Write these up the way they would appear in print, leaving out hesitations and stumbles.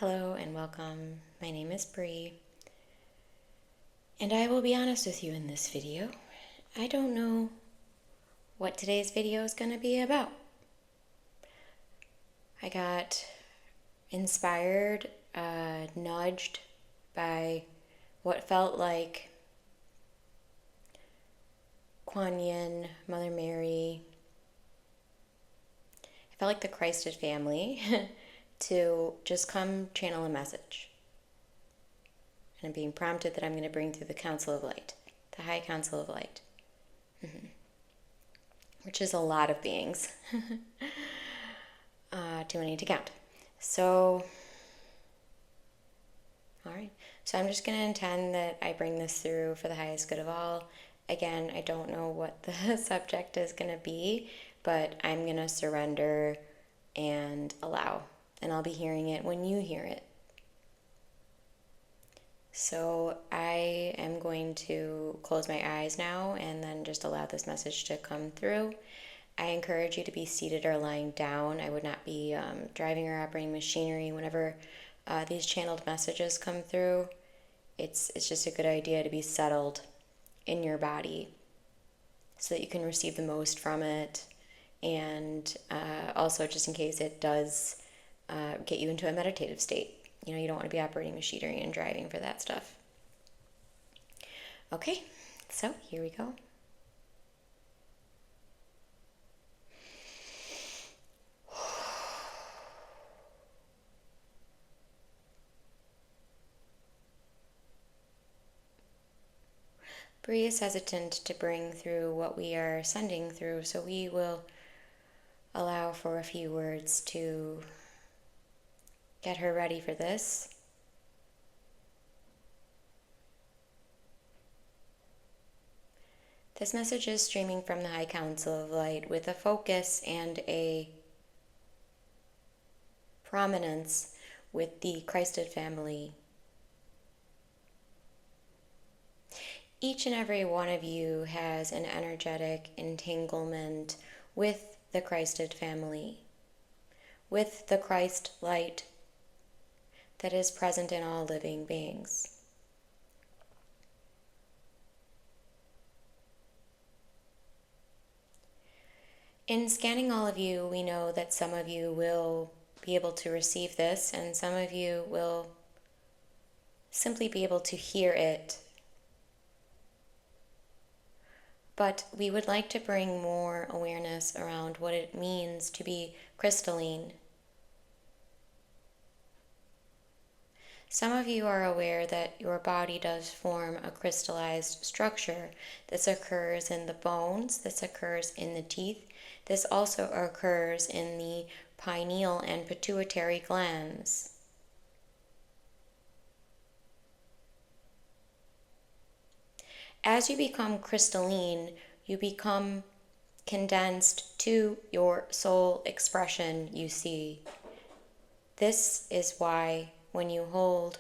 Hello and welcome. My name is Bree, and I will be honest with you in this video. I don't know what today's video is going to be about. I got inspired, nudged by what felt like Kuan Yin, Mother Mary. I felt like the Christed family to just come channel a message. And I'm being prompted that I'm going to bring through the Council of Light, the High Council of Light, which is a lot of beings. Too many to count. So, all right. So I'm just going to intend that I bring this through for the highest good of all. Again, I don't know what the subject is going to be, but I'm going to surrender and allow. And I'll be hearing it when you hear it. So I am going to close my eyes now and then just allow this message to come through. I encourage you to be seated or lying down. I would not be driving or operating machinery whenever these channeled messages come through. It's just a good idea to be settled in your body so that you can receive the most from it. And also, just in case it does get you into a meditative state. You know, you don't want to be operating machinery and driving for that stuff. Okay, so here we go. Bree is hesitant to bring through what we are sending through, so we will allow for a few words to get her ready for this. This message is streaming from the High Council of Light with a focus and a prominence with the Christed family. Each and every one of you has an energetic entanglement with the Christed family, with the Christ light that is present in all living beings. In scanning all of you, we know that some of you will be able to receive this, and some of you will simply be able to hear it. But we would like to bring more awareness around what it means to be crystalline. Some of you are aware that your body does form a crystallized structure. This occurs in the bones, this occurs in the teeth, this also occurs in the pineal and pituitary glands. As you become crystalline, you become condensed to your soul expression, you see. This is why when you hold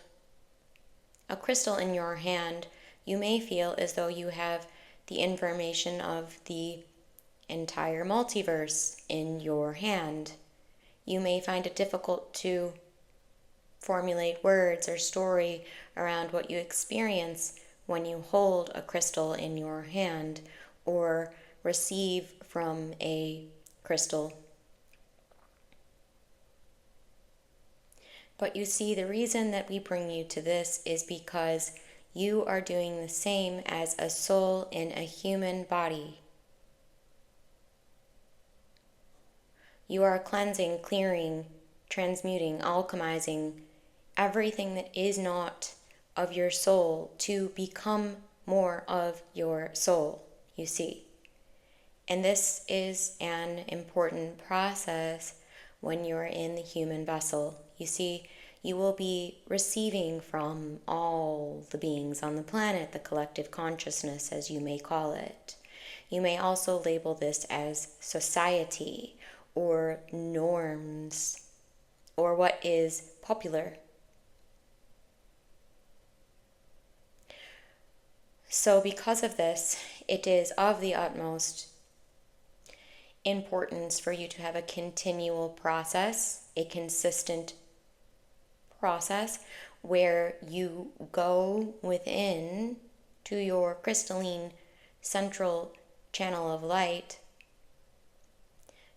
a crystal in your hand, you may feel as though you have the information of the entire multiverse in your hand. You may find it difficult to formulate words or story around what you experience when you hold a crystal in your hand or receive from a crystal. But you see, the reason that we bring you to this is because you are doing the same as a soul in a human body. You are cleansing, clearing, transmuting, alchemizing everything that is not of your soul to become more of your soul, you see. And this is an important process when you're in the human vessel. You see, you will be receiving from all the beings on the planet, the collective consciousness, as you may call it. You may also label this as society or norms or what is popular. So because of this, it is of the utmost importance for you to have a continual process, a consistent process where you go within to your crystalline central channel of light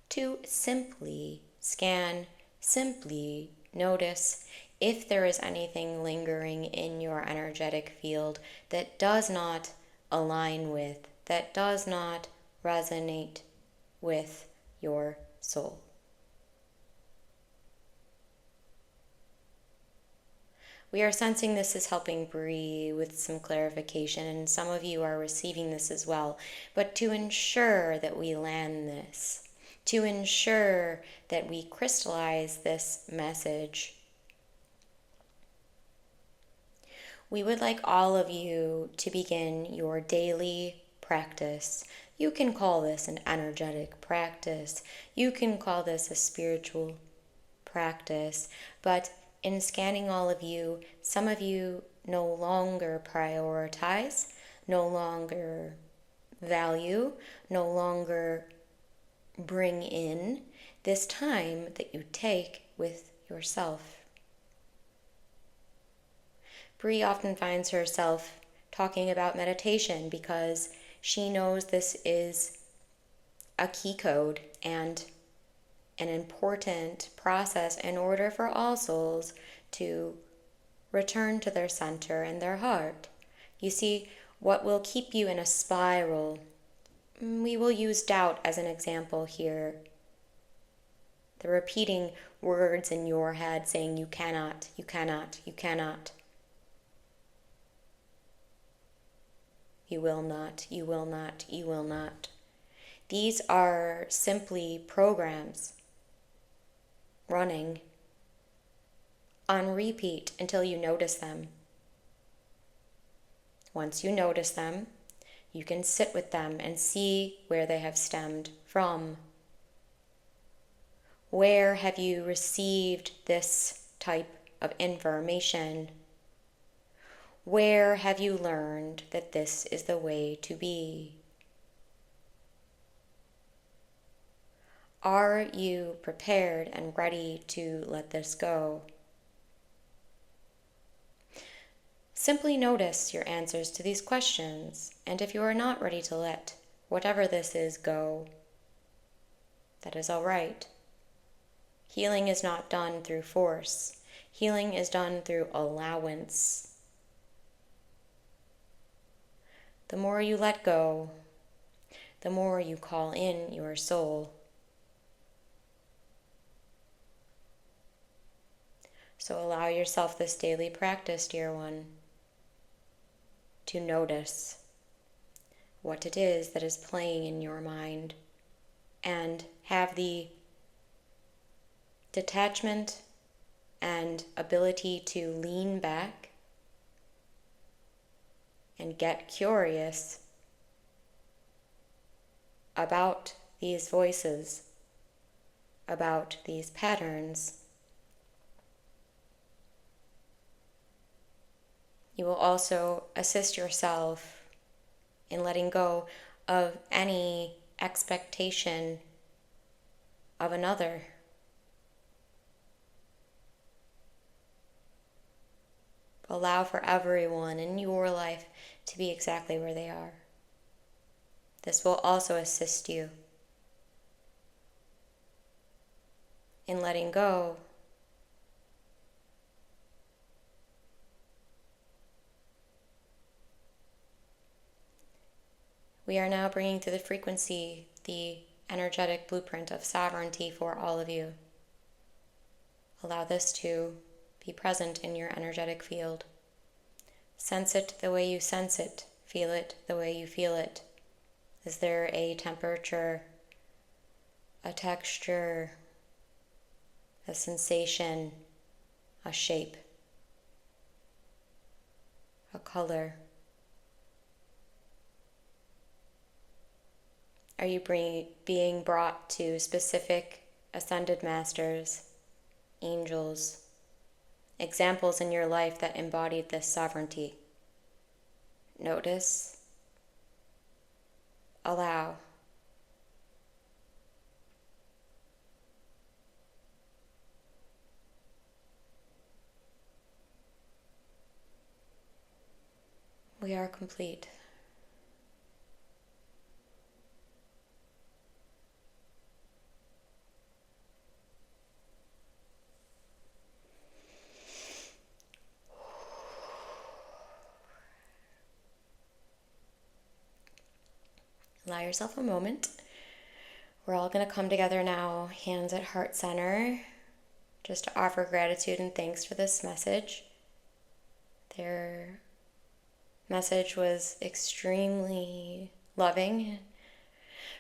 to simply scan, simply notice if there is anything lingering in your energetic field that does not align with, that does not resonate with your soul. We are sensing this is helping Bree with some clarification, and some of you are receiving this as well. But to ensure that we land this, to ensure that we crystallize this message, we would like all of you to begin your daily practice. You can call this an energetic practice. You can call this a spiritual practice. But in scanning all of you, some of you no longer prioritize, no longer value, no longer bring in this time that you take with yourself. Bree often finds herself talking about meditation because she knows this is a key code and an important process in order for all souls to return to their center and their heart. You see, what will keep you in a spiral, we will use doubt as an example here. The repeating words in your head saying you cannot, you cannot, you cannot. You will not, you will not, you will not. These are simply programs running on repeat until you notice them. Once you notice them, you can sit with them and see where they have stemmed from. Where have you received this type of information? Where have you learned that this is the way to be? Are you prepared and ready to let this go? Simply notice your answers to these questions, and if you are not ready to let whatever this is go, that is all right. Healing is not done through force. Healing is done through allowance. The more you let go, the more you call in your soul. So allow yourself this daily practice, dear one, to notice what it is that is playing in your mind and have the detachment and ability to lean back and get curious about these voices, about these patterns. You will also assist yourself in letting go of any expectation of another. Allow for everyone in your life to be exactly where they are. This will also assist you in letting go We are now bringing to the frequency the energetic blueprint of sovereignty for all of you. Allow this to be present in your energetic field. Sense it the way you sense it. Feel it the way you feel it. Is there a temperature, a texture, a sensation, a shape, a color? Are you being brought to specific ascended masters, angels, examples in your life that embodied this sovereignty? Notice, allow. We are complete. Allow yourself a moment. We're all going to come together now, hands at heart center, just to offer gratitude and thanks for this message. Their message was extremely loving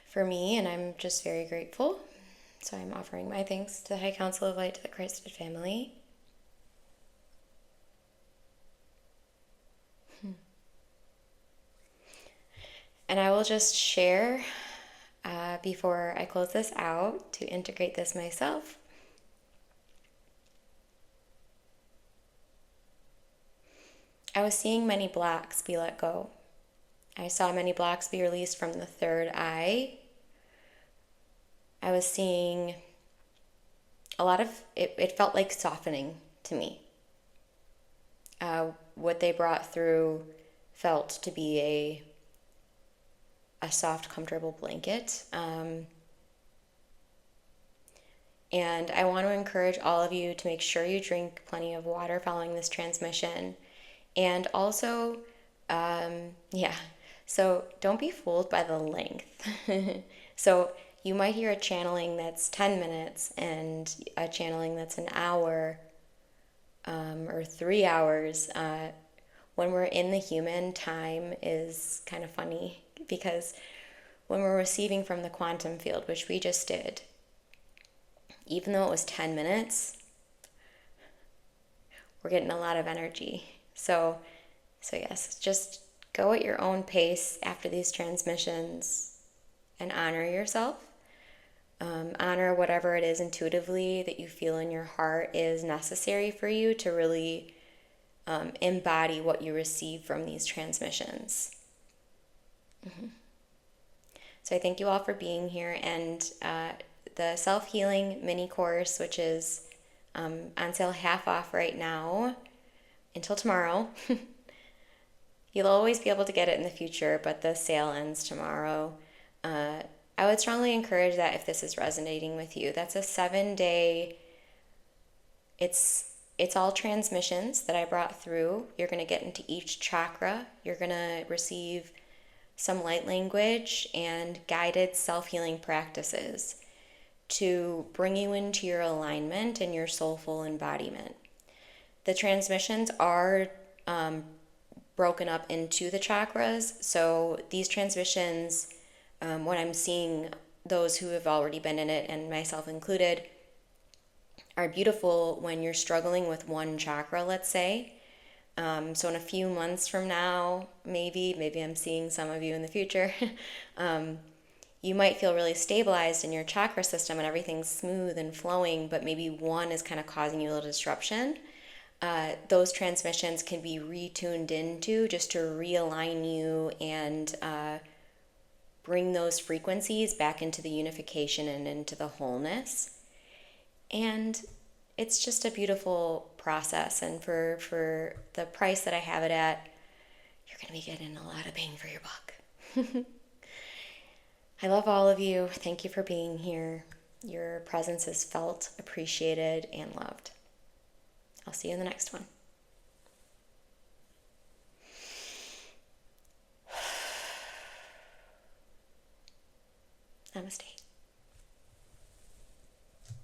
for me, and I'm just very grateful. So I'm offering my thanks to the High Council of Light, to the Christed family. And I will just share before I close this out to integrate this myself. I was seeing many blocks be let go. I saw many blocks be released from the third eye. I was seeing a lot of, it felt like softening to me. What they brought through felt to be a soft, comfortable blanket. And I want to encourage all of you to make sure you drink plenty of water following this transmission. And also, so don't be fooled by the length. So you might hear a channeling that's 10 minutes and a channeling that's an hour or 3 hours. When we're in the human, time is kind of funny, because when we're receiving from the quantum field, which we just did, even though it was 10 minutes, we're getting a lot of energy. So yes, just go at your own pace after these transmissions and honor yourself. Honor whatever it is intuitively that you feel in your heart is necessary for you to really embody what you receive from these transmissions. Mm-hmm. So I thank you all for being here, and the self-healing mini course, which is on sale half off right now until tomorrow. You'll always be able to get it in the future, but the sale ends tomorrow. I would strongly encourage that if this is resonating with you. That's a 7-day, it's all transmissions that I brought through. You're going to get into each chakra. You're going to receive some light language and guided self-healing practices to bring you into your alignment and your soulful embodiment. The transmissions are broken up into the chakras. So these transmissions, when I'm seeing those who have already been in it, and myself included, are beautiful when you're struggling with one chakra, let's say. So in a few months from now, maybe I'm seeing some of you in the future, you might feel really stabilized in your chakra system and everything's smooth and flowing, but maybe one is kind of causing you a little disruption. Those transmissions can be retuned into just to realign you and bring those frequencies back into the unification and into the wholeness. And it's just a beautiful process. And for the price that I have it at, you're going to be getting a lot of bang for your buck. I love all of you. Thank you for being here. Your presence is felt, appreciated, and loved. I'll see you in the next one. Namaste.